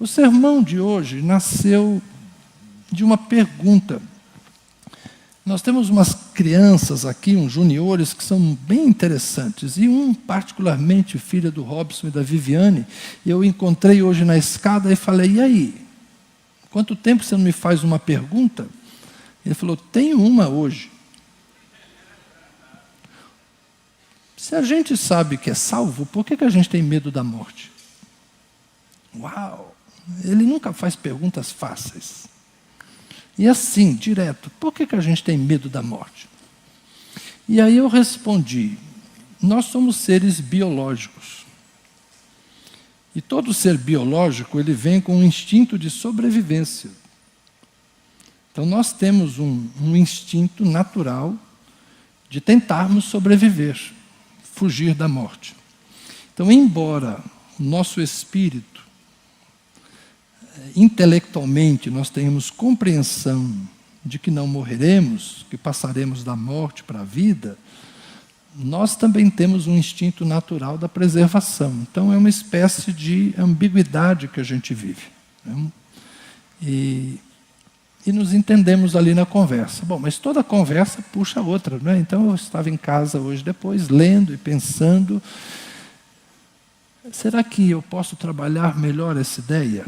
O sermão de hoje nasceu de uma pergunta. Nós temos umas crianças aqui, uns juniores, que são bem interessantes. E um, particularmente, filho do Robson e da Viviane, eu encontrei hoje na escada e falei, e aí? Quanto tempo você não me faz uma pergunta? Ele falou, tenho uma hoje. Se a gente sabe que é salvo, por que a gente tem medo da morte? Uau! Ele nunca faz perguntas fáceis. E assim, direto, por que a gente tem medo da morte? E aí eu respondi, nós somos seres biológicos. E todo ser biológico, ele vem com um instinto de sobrevivência. Então nós temos um instinto natural de tentarmos sobreviver, fugir da morte. Então, embora o nosso espírito, intelectualmente, nós tenhamos compreensão de que não morreremos, que passaremos da morte para a vida, nós também temos um instinto natural da preservação. Então, é uma espécie de ambiguidade que a gente vive, né? E nos entendemos ali na conversa. Bom, mas toda conversa puxa a outra, né? Então, eu estava em casa hoje depois, lendo e pensando, será que eu posso trabalhar melhor essa ideia?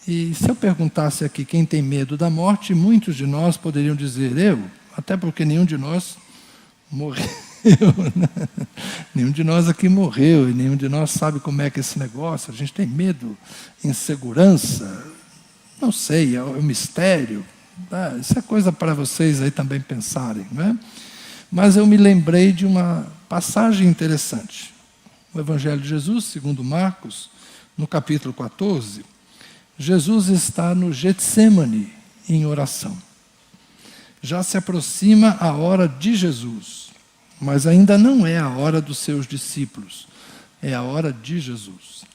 E se eu perguntasse aqui quem tem medo da morte, muitos de nós poderiam dizer eu, até porque nenhum de nós morreu, né? Nenhum de nós aqui morreu, e nenhum de nós sabe como é que é esse negócio. A gente tem medo, insegurança, não sei, é um mistério. Isso é coisa para vocês aí também pensarem, não é? Mas eu me lembrei de uma passagem interessante. O Evangelho de Jesus, segundo Marcos, no capítulo 14, Jesus está no Getsêmani em oração. Já se aproxima a hora de Jesus, mas ainda não é a hora dos seus discípulos, é a hora de Jesus.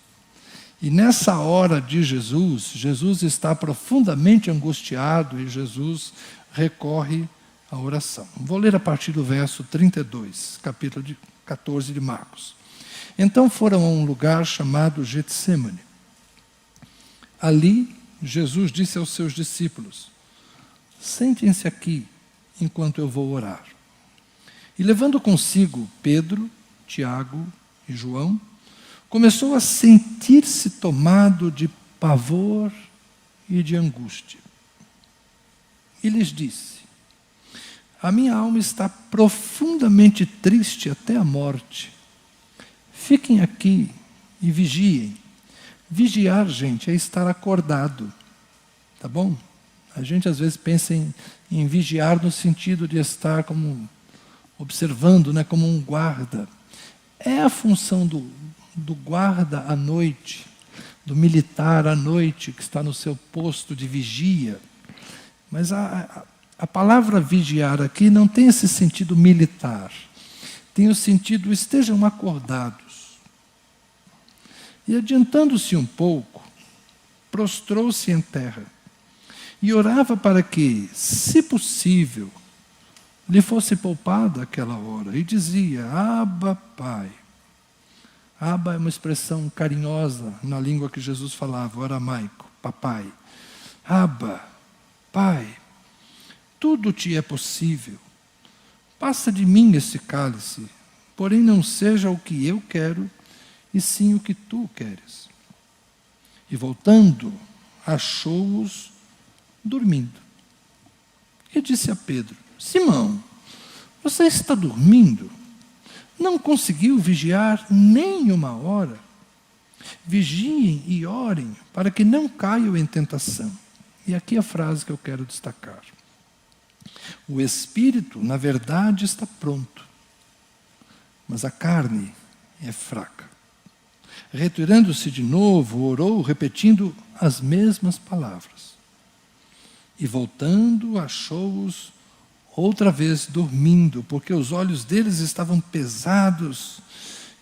E nessa hora de Jesus, Jesus está profundamente angustiado e Jesus recorre à oração. Vou ler a partir do verso 32, capítulo 14 de Marcos. Então foram a um lugar chamado Getsêmani. Ali, Jesus disse aos seus discípulos, sentem-se aqui, enquanto eu vou orar. E levando consigo Pedro, Tiago e João, começou a sentir-se tomado de pavor e de angústia. E lhes disse, a minha alma está profundamente triste até a morte. Fiquem aqui e vigiem. Vigiar, gente, é estar acordado, tá bom? A gente às vezes pensa em vigiar no sentido de estar como observando, né, como um guarda. É a função do guarda à noite, do militar à noite, que está no seu posto de vigia. Mas a palavra vigiar aqui não tem esse sentido militar. Tem o sentido, estejam acordados. E adiantando-se um pouco, prostrou-se em terra e orava para que, se possível, lhe fosse poupada aquela hora. E dizia, Abba, Pai. Abba é uma expressão carinhosa na língua que Jesus falava, o aramaico, papai. Abba, Pai, tudo te é possível. Passa de mim esse cálice, porém não seja o que eu quero, e sim o que tu queres. E voltando, achou-os dormindo. E disse a Pedro, Simão, você está dormindo? Não conseguiu vigiar nem uma hora? Vigiem e orem, para que não caiam em tentação. E aqui a frase que eu quero destacar. O espírito, na verdade, está pronto, mas a carne é fraca. Retirando-se de novo, orou, repetindo as mesmas palavras. E voltando, achou-os outra vez dormindo, porque os olhos deles estavam pesados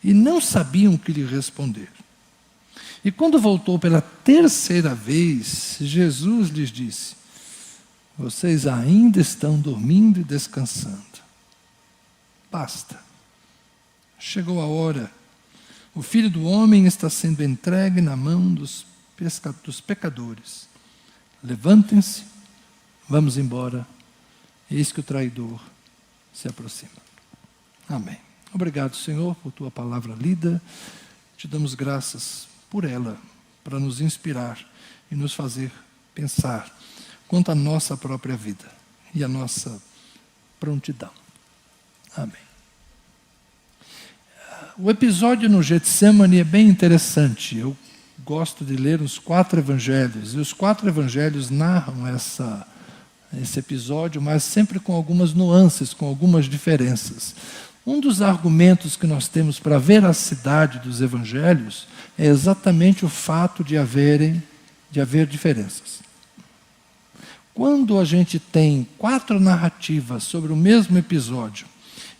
e não sabiam o que lhe responder. E quando voltou pela terceira vez, Jesus lhes disse, vocês ainda estão dormindo e descansando. Basta. Chegou a hora. O Filho do Homem está sendo entregue na mão dos pecadores. Levantem-se, vamos embora. Eis que o traidor se aproxima. Amém. Obrigado, Senhor, por tua palavra lida. Te damos graças por ela, para nos inspirar e nos fazer pensar quanto à nossa própria vida e à nossa prontidão. Amém. O episódio no Getsemane é bem interessante. Eu gosto de ler os 4 evangelhos, e os 4 evangelhos narram esse episódio, mas sempre com algumas nuances, com algumas diferenças. Um dos argumentos que nós temos para a veracidade dos evangelhos é exatamente o fato de haver diferenças. Quando a gente tem 4 narrativas sobre o mesmo episódio,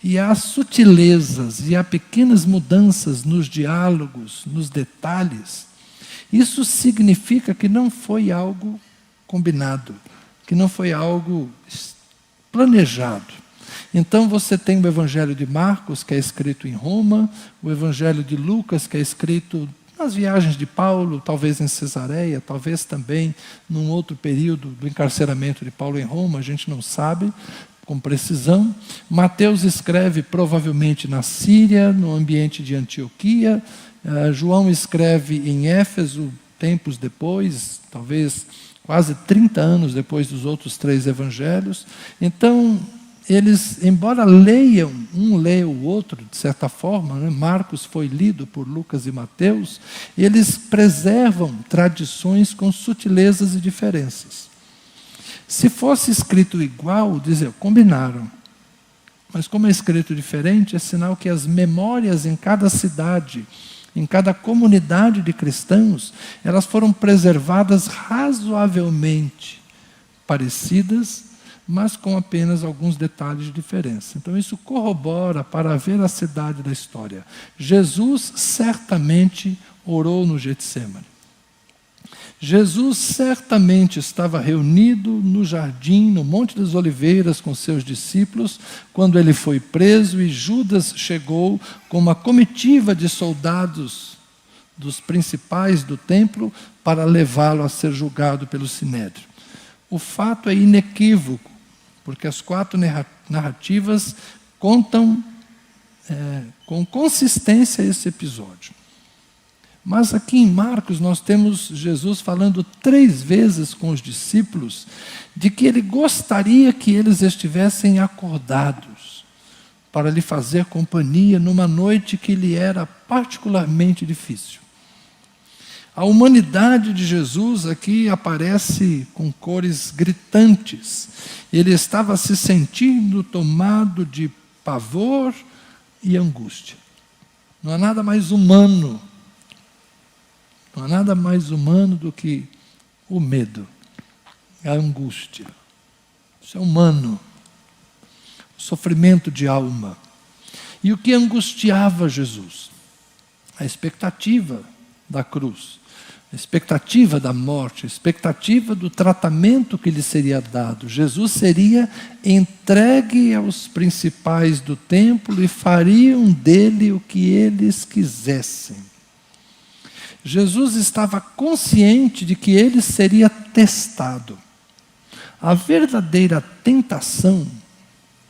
e há sutilezas e há pequenas mudanças nos diálogos, nos detalhes, isso significa que não foi algo combinado, que não foi algo planejado. Então você tem o Evangelho de Marcos, que é escrito em Roma, o Evangelho de Lucas, que é escrito nas viagens de Paulo, talvez em Cesareia, talvez também num outro período do encarceramento de Paulo em Roma, a gente não sabe com precisão. Mateus escreve provavelmente na Síria, no ambiente de Antioquia. João escreve em Éfeso, tempos depois, talvez quase 30 anos depois dos outros 3 evangelhos. Então, eles, embora leiam, um lê o outro, de certa forma, né? Marcos foi lido por Lucas e Mateus, eles preservam tradições com sutilezas e diferenças. Se fosse escrito igual, combinaram. Mas como é escrito diferente, é sinal que as memórias em cada cidade, em cada comunidade de cristãos, elas foram preservadas razoavelmente parecidas, mas com apenas alguns detalhes de diferença. Então isso corrobora para a veracidade da história. Jesus certamente orou no Getsemane. Jesus certamente estava reunido no jardim, no Monte das Oliveiras, com seus discípulos, quando ele foi preso e Judas chegou com uma comitiva de soldados dos principais do templo para levá-lo a ser julgado pelo Sinédrio. O fato é inequívoco, porque as 4 narrativas contam com consistência esse episódio. Mas aqui em Marcos nós temos Jesus falando 3 vezes com os discípulos de que ele gostaria que eles estivessem acordados para lhe fazer companhia numa noite que lhe era particularmente difícil. A humanidade de Jesus aqui aparece com cores gritantes. Ele estava se sentindo tomado de pavor e angústia. Não há nada mais humano. Não há nada mais humano do que o medo, a angústia. Isso é humano. O sofrimento de alma. E o que angustiava Jesus? A expectativa da cruz, a expectativa da morte, a expectativa do tratamento que lhe seria dado. Jesus seria entregue aos principais do templo e fariam dele o que eles quisessem. Jesus estava consciente de que ele seria testado. A verdadeira tentação,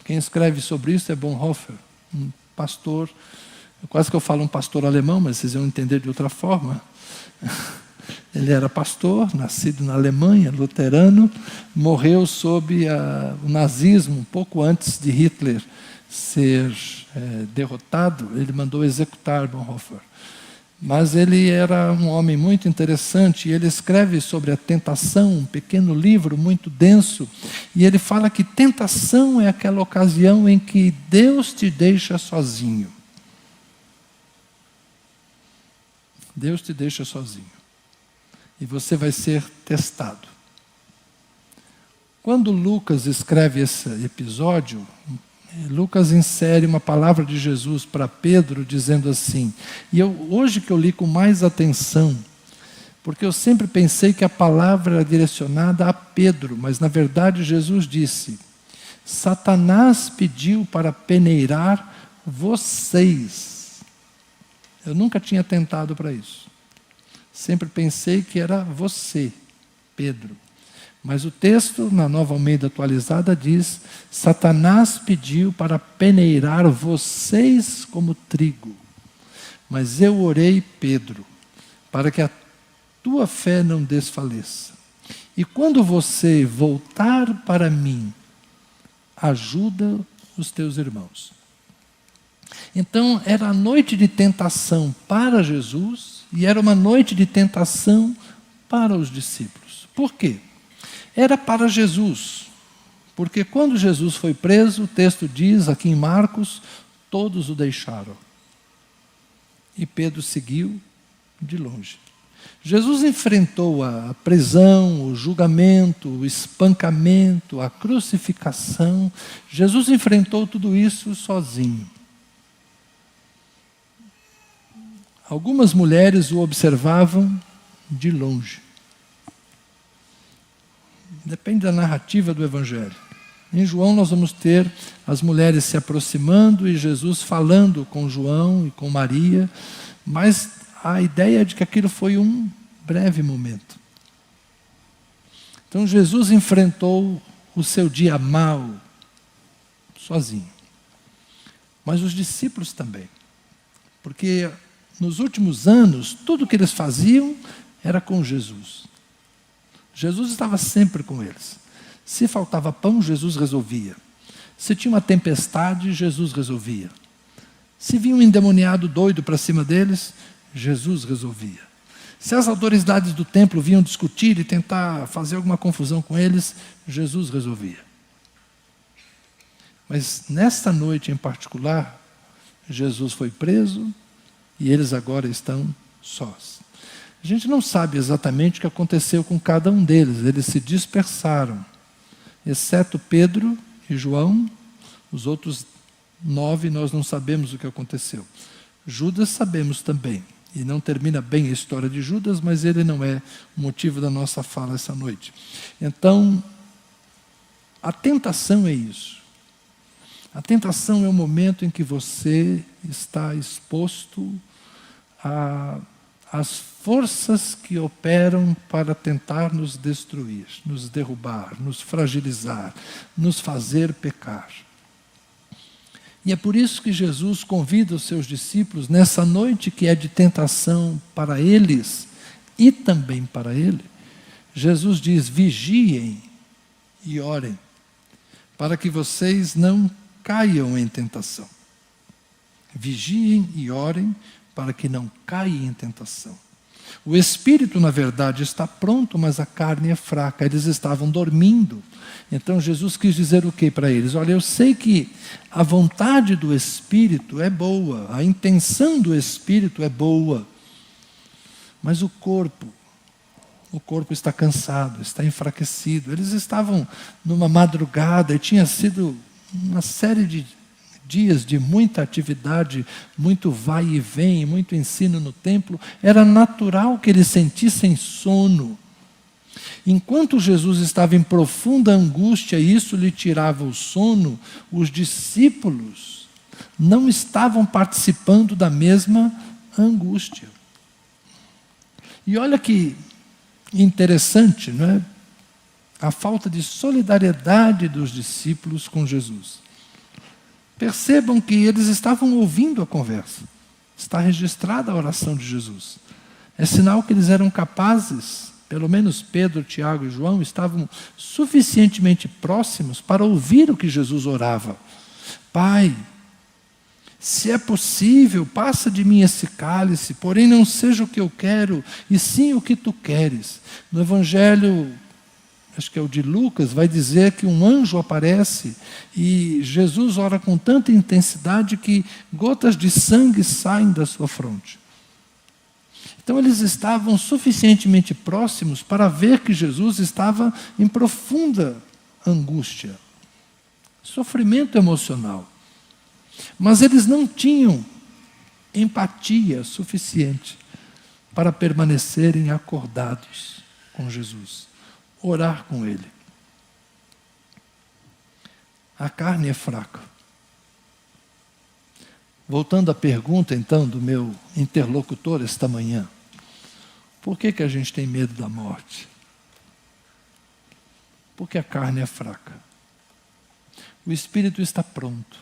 quem escreve sobre isso é Bonhoeffer, um pastor, quase que eu falo um pastor alemão, mas vocês vão entender de outra forma. Ele era pastor, nascido na Alemanha, luterano, morreu sob o nazismo, um pouco antes de Hitler ser derrotado. Ele mandou executar Bonhoeffer. Mas ele era um homem muito interessante, e ele escreve sobre a tentação, um pequeno livro muito denso, e ele fala que tentação é aquela ocasião em que Deus te deixa sozinho. Deus te deixa sozinho. E você vai ser testado. Quando Lucas escreve esse episódio, Lucas insere uma palavra de Jesus para Pedro, dizendo assim, e hoje que eu li com mais atenção, porque eu sempre pensei que a palavra era direcionada a Pedro, mas na verdade Jesus disse, Satanás pediu para peneirar vocês. Eu nunca tinha tentado para isso. Sempre pensei que era você, Pedro. Mas o texto, na Nova Almeida Atualizada, diz: Satanás pediu para peneirar vocês como trigo. Mas eu orei, Pedro, para que a tua fé não desfaleça. E quando você voltar para mim, ajuda os teus irmãos. Então, era a noite de tentação para Jesus e era uma noite de tentação para os discípulos. Por quê? Era para Jesus, porque quando Jesus foi preso, o texto diz aqui em Marcos, todos o deixaram. E Pedro seguiu de longe. Jesus enfrentou a prisão, o julgamento, o espancamento, a crucificação. Jesus enfrentou tudo isso sozinho. Algumas mulheres o observavam de longe. Depende da narrativa do Evangelho. Em João nós vamos ter as mulheres se aproximando e Jesus falando com João e com Maria, mas a ideia é de que aquilo foi um breve momento. Então Jesus enfrentou o seu dia mau sozinho. Mas os discípulos também. Porque nos últimos anos, tudo que eles faziam era com Jesus. Jesus estava sempre com eles. Se faltava pão, Jesus resolvia. Se tinha uma tempestade, Jesus resolvia. Se vinha um endemoniado doido para cima deles, Jesus resolvia. Se as autoridades do templo vinham discutir e tentar fazer alguma confusão com eles, Jesus resolvia. Mas nesta noite em particular, Jesus foi preso e eles agora estão sós. A gente não sabe exatamente o que aconteceu com cada um deles. Eles se dispersaram, exceto Pedro e João. Os outros 9 nós não sabemos o que aconteceu. Judas sabemos também. E não termina bem a história de Judas, mas ele não é o motivo da nossa fala essa noite. Então, a tentação é isso. A tentação é o momento em que você está exposto às forças que operam para tentar nos destruir, nos derrubar, nos fragilizar, nos fazer pecar. E é por isso que Jesus convida os seus discípulos, nessa noite que é de tentação para eles e também para ele, Jesus diz: vigiem e orem, para que vocês não caiam em tentação. Vigiem e orem, para que não caiam em tentação. O espírito, na verdade, está pronto, mas a carne é fraca. Eles estavam dormindo. Então Jesus quis dizer o que para eles? Olha, eu sei que a vontade do Espírito é boa, a intenção do Espírito é boa, mas o corpo está cansado, está enfraquecido. Eles estavam numa madrugada e tinha sido uma série de dias de muita atividade, muito vai e vem, muito ensino no templo. Era natural que eles sentissem sono. Enquanto Jesus estava em profunda angústia e isso lhe tirava o sono, os discípulos não estavam participando da mesma angústia. E olha que interessante, não é? A falta de solidariedade dos discípulos com Jesus. Percebam que eles estavam ouvindo a conversa. Está registrada a oração de Jesus. É sinal que eles eram capazes, pelo menos Pedro, Tiago e João, estavam suficientemente próximos para ouvir o que Jesus orava. Pai, se é possível, passa de mim esse cálice, porém não seja o que eu quero, e sim o que tu queres. No Evangelho, acho que é o de Lucas, vai dizer que um anjo aparece e Jesus ora com tanta intensidade que gotas de sangue saem da sua fronte. Então eles estavam suficientemente próximos para ver que Jesus estava em profunda angústia, sofrimento emocional. Mas eles não tinham empatia suficiente para permanecerem acordados com Jesus, orar com Ele. A carne é fraca. Voltando à pergunta, então, do meu interlocutor esta manhã. Por que a gente tem medo da morte? Porque a carne é fraca. O espírito está pronto,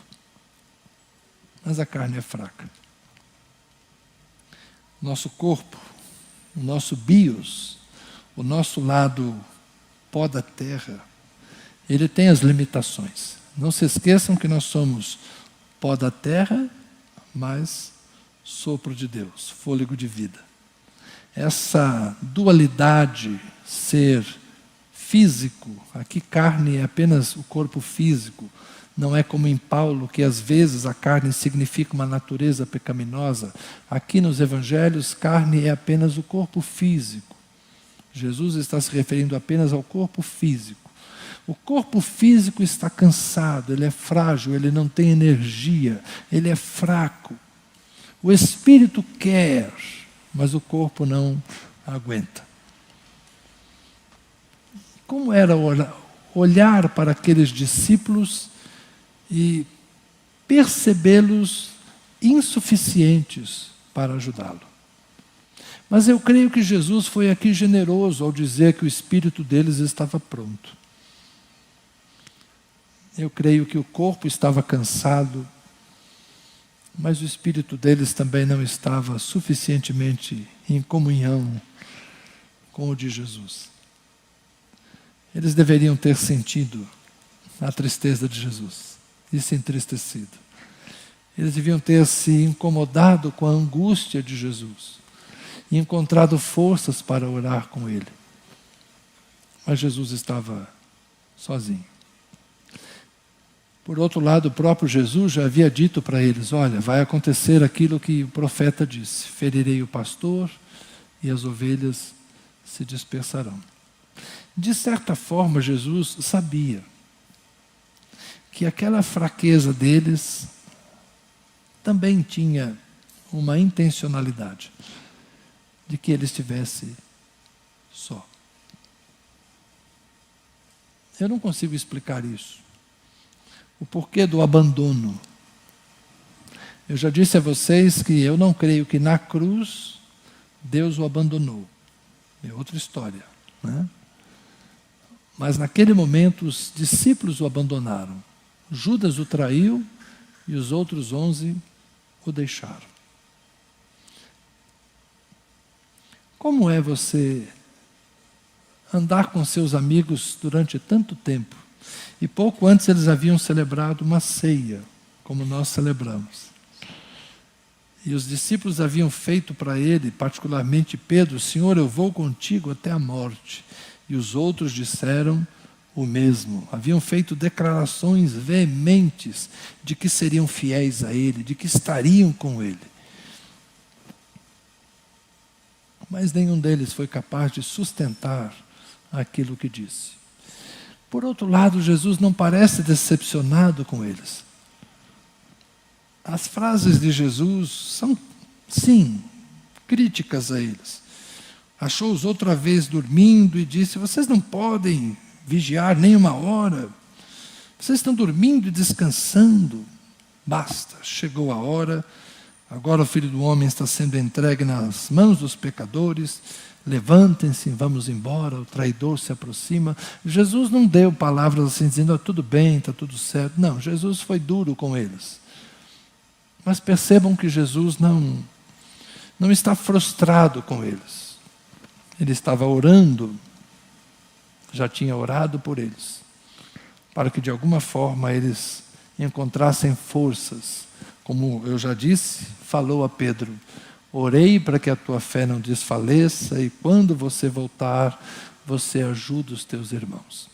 mas a carne é fraca. Nosso corpo, o nosso bios, o nosso lado pó da terra, ele tem as limitações. Não se esqueçam que nós somos pó da terra, mas sopro de Deus, fôlego de vida. Essa dualidade, ser físico, aqui carne é apenas o corpo físico, não é como em Paulo, que às vezes a carne significa uma natureza pecaminosa. Aqui nos evangelhos, carne é apenas o corpo físico. Jesus está se referindo apenas ao corpo físico. O corpo físico está cansado, ele é frágil, ele não tem energia, ele é fraco. O espírito quer, mas o corpo não aguenta. Como era olhar para aqueles discípulos e percebê-los insuficientes para ajudá-lo? Mas eu creio que Jesus foi aqui generoso ao dizer que o espírito deles estava pronto. Eu creio que o corpo estava cansado, mas o espírito deles também não estava suficientemente em comunhão com o de Jesus. Eles deveriam ter sentido a tristeza de Jesus e se entristecido. Eles deviam ter se incomodado com a angústia de Jesus e encontrado forças para orar com ele. Mas Jesus estava sozinho. Por outro lado, o próprio Jesus já havia dito para eles: olha, vai acontecer aquilo que o profeta disse: ferirei o pastor e as ovelhas se dispersarão. De certa forma, Jesus sabia que aquela fraqueza deles também tinha uma intencionalidade de que ele estivesse só. Eu não consigo explicar isso. O porquê do abandono. Eu já disse a vocês que eu não creio que na cruz Deus o abandonou. É outra história, né? Mas naquele momento os discípulos o abandonaram. Judas o traiu e os outros 11 o deixaram. Como é você andar com seus amigos durante tanto tempo? E pouco antes eles haviam celebrado uma ceia, como nós celebramos. E os discípulos haviam feito para ele, particularmente Pedro: Senhor, eu vou contigo até a morte. E os outros disseram o mesmo. Haviam feito declarações veementes de que seriam fiéis a ele, de que estariam com ele. Mas nenhum deles foi capaz de sustentar aquilo que disse. Por outro lado, Jesus não parece decepcionado com eles. As frases de Jesus são, sim, críticas a eles. Achou-os outra vez dormindo e disse: vocês não podem vigiar nem uma hora. Vocês estão dormindo e descansando. Basta, chegou a hora. Agora o Filho do Homem está sendo entregue nas mãos dos pecadores. Levantem-se, vamos embora, o traidor se aproxima. Jesus não deu palavras assim dizendo: tudo bem, está tudo certo. Não, Jesus foi duro com eles. Mas percebam que Jesus não está frustrado com eles. Ele estava orando, já tinha orado por eles, para que de alguma forma eles encontrassem forças. Como eu já disse, falou a Pedro: orei para que a tua fé não desfaleça, e quando você voltar, você ajuda os teus irmãos.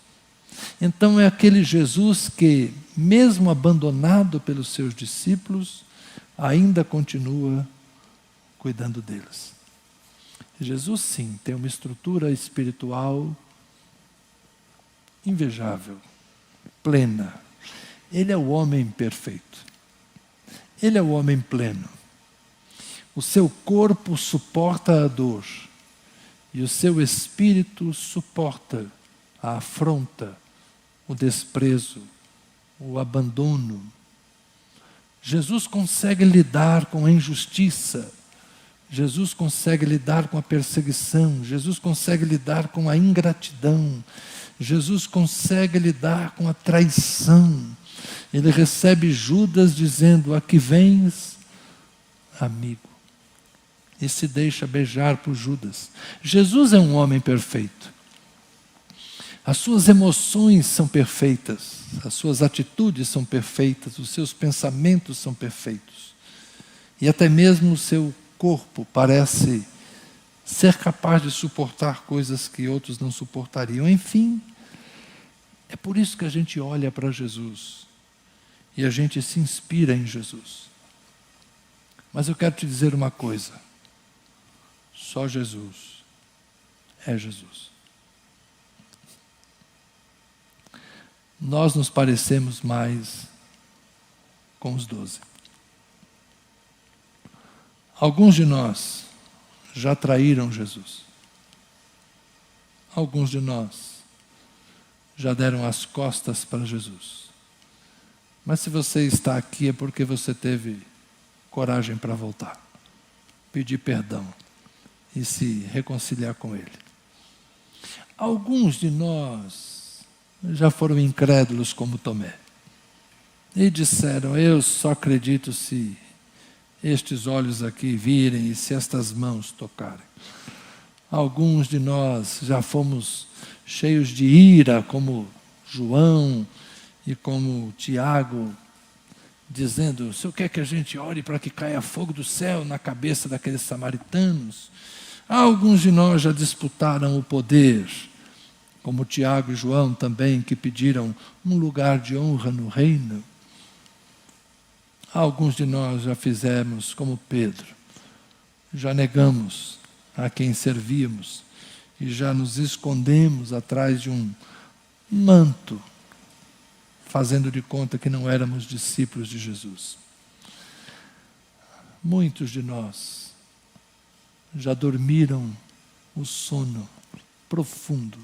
Então é aquele Jesus que, mesmo abandonado pelos seus discípulos, ainda continua cuidando deles. Jesus, sim, tem uma estrutura espiritual invejável, plena. Ele é o homem perfeito. Ele é o homem pleno. O seu corpo suporta a dor e o seu espírito suporta a afronta, o desprezo, o abandono. Jesus consegue lidar com a injustiça. Jesus consegue lidar com a perseguição. Jesus consegue lidar com a ingratidão. Jesus consegue lidar com a traição. Ele recebe Judas dizendo: aqui vens, amigo. E se deixa beijar por Judas. Jesus é um homem perfeito. As suas emoções são perfeitas, as suas atitudes são perfeitas, os seus pensamentos são perfeitos. E até mesmo o seu corpo parece ser capaz de suportar coisas que outros não suportariam. Enfim, é por isso que a gente olha para Jesus e a gente se inspira em Jesus. Mas eu quero te dizer uma coisa: só Jesus é Jesus. Nós nos parecemos mais com os 12. Alguns de nós já traíram Jesus. Alguns de nós já deram as costas para Jesus. Mas se você está aqui é porque você teve coragem para voltar, pedir perdão e se reconciliar com Ele. Alguns de nós já foram incrédulos como Tomé e disseram: eu só acredito se estes olhos aqui virem e se estas mãos tocarem. Alguns de nós já fomos cheios de ira, como João e como Tiago, dizendo: o Senhor quer que a gente ore para que caia fogo do céu na cabeça daqueles samaritanos? Alguns de nós já disputaram o poder, como Tiago e João também, que pediram um lugar de honra no reino. Alguns de nós já fizemos como Pedro, já negamos a quem servíamos e já nos escondemos atrás de um manto, fazendo de conta que não éramos discípulos de Jesus. Muitos de nós já dormiram o sono profundo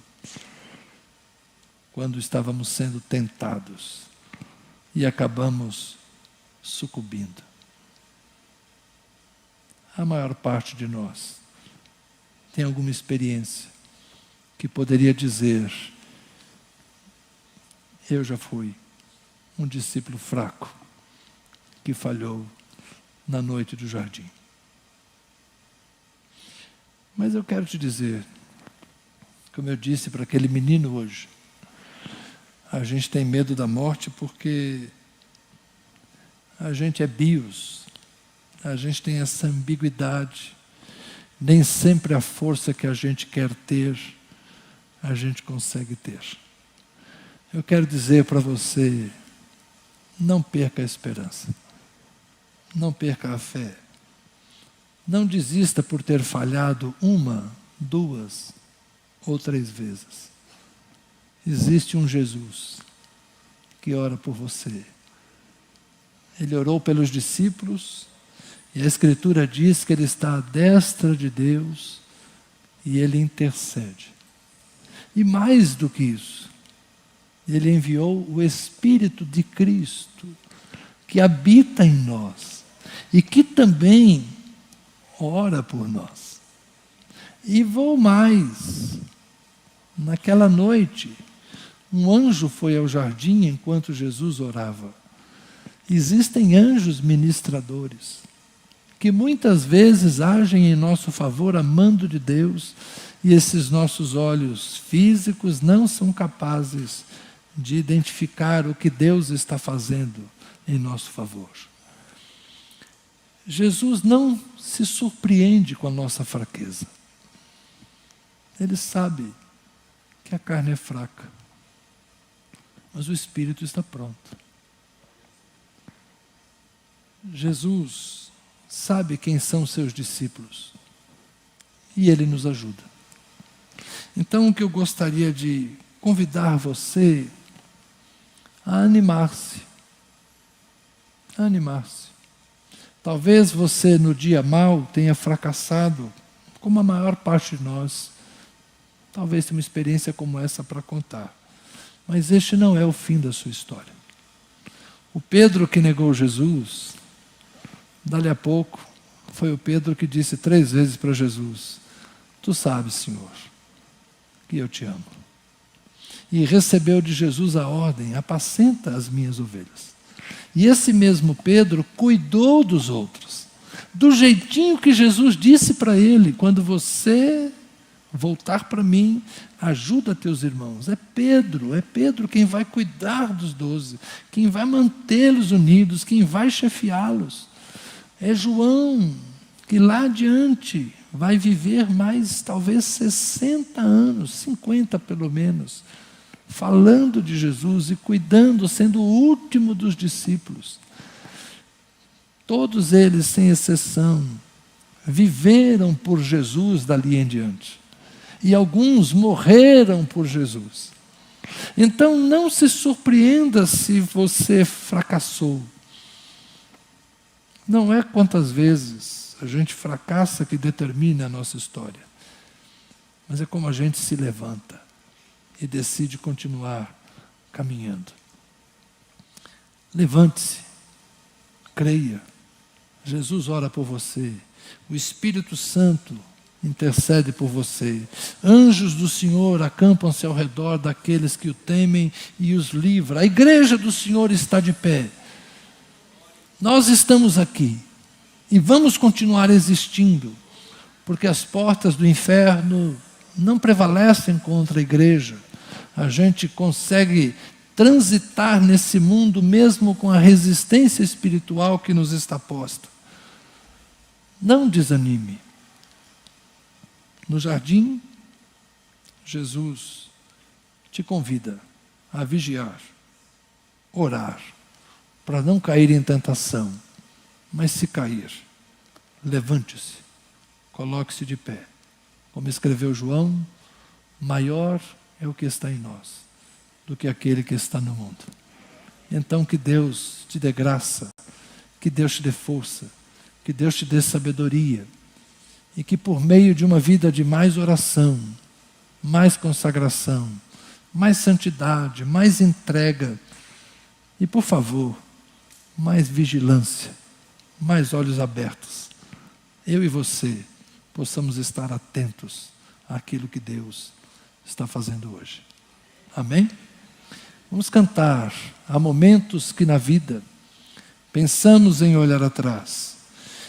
quando estávamos sendo tentados e acabamos sucumbindo. A maior parte de nós tem alguma experiência que poderia dizer: eu já fui um discípulo fraco que falhou na noite do jardim. Mas eu quero te dizer, como eu disse para aquele menino hoje, a gente tem medo da morte porque a gente é bios, a gente tem essa ambiguidade. Nem sempre a força que a gente quer ter, a gente consegue ter. Eu quero dizer para você, não perca a esperança, não perca a fé. Não desista por ter falhado 1, 2 ou 3 vezes. Existe um Jesus que ora por você. Ele orou pelos discípulos e a Escritura diz que Ele está à destra de Deus e Ele intercede. E mais do que isso, Ele enviou o Espírito de Cristo que habita em nós e que também ora por nós. E vou mais. Naquela noite, um anjo foi ao jardim enquanto Jesus orava. Existem anjos ministradores que muitas vezes agem em nosso favor a mando de Deus, e esses nossos olhos físicos não são capazes de identificar o que Deus está fazendo em nosso favor. Jesus não se surpreende com a nossa fraqueza. Ele sabe que a carne é fraca, mas o Espírito está pronto. Jesus sabe quem são seus discípulos e Ele nos ajuda. Então, o que eu gostaria de convidar você a animar-se. A animar-se. Talvez você no dia mau tenha fracassado, como a maior parte de nós. Talvez tenha uma experiência como essa para contar. Mas este não é o fim da sua história. O Pedro que negou Jesus, dali a pouco, foi o Pedro que disse 3 vezes para Jesus: tu sabes, Senhor, que eu te amo. E recebeu de Jesus a ordem: apacenta as minhas ovelhas. E esse mesmo Pedro cuidou dos outros, do jeitinho que Jesus disse para ele: quando você voltar para mim, ajuda teus irmãos. É Pedro quem vai cuidar dos 12, quem vai mantê-los unidos, quem vai chefiá-los. É João, que lá adiante vai viver mais talvez 60 anos, 50 pelo menos, falando de Jesus e cuidando, sendo o último dos discípulos. Todos eles, sem exceção, viveram por Jesus dali em diante. E alguns morreram por Jesus. Então não se surpreenda se você fracassou. Não é quantas vezes a gente fracassa que determina a nossa história, mas é como a gente se levanta e decide continuar caminhando. Levante-se, creia. Jesus ora por você. O Espírito Santo intercede por você. Anjos do Senhor acampam-se ao redor daqueles que o temem e os livra. A igreja do Senhor está de pé. Nós estamos aqui e vamos continuar existindo, porque as portas do inferno não prevalecem contra a igreja. A gente consegue transitar nesse mundo mesmo com a resistência espiritual que nos está posta. Não desanime. No jardim, Jesus te convida a vigiar, orar, para não cair em tentação. Mas se cair, levante-se, coloque-se de pé. Como escreveu João, maior é o que está em nós do que aquele que está no mundo. Então que Deus te dê graça, que Deus te dê força, que Deus te dê sabedoria, e que por meio de uma vida de mais oração, mais consagração, mais santidade, mais entrega, e por favor, mais vigilância, mais olhos abertos, eu e você possamos estar atentos àquilo que Deus está fazendo hoje. Amém? Vamos cantar. Há momentos que na vida pensamos em olhar atrás.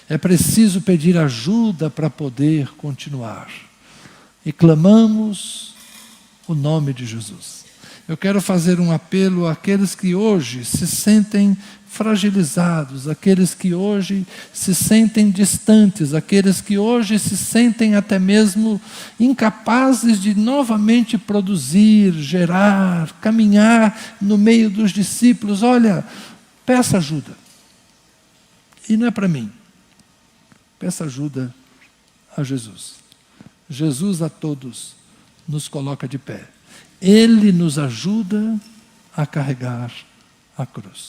É preciso pedir ajuda para poder continuar. E clamamos o nome de Jesus. Eu quero fazer um apelo àqueles que hoje se sentem fragilizados, aqueles que hoje se sentem distantes, aqueles que hoje se sentem até mesmo incapazes de novamente produzir, gerar, caminhar no meio dos discípulos. Olha, peça ajuda. E não é para mim. Peça ajuda a Jesus. Jesus a todos nos coloca de pé. Ele nos ajuda a carregar a cruz.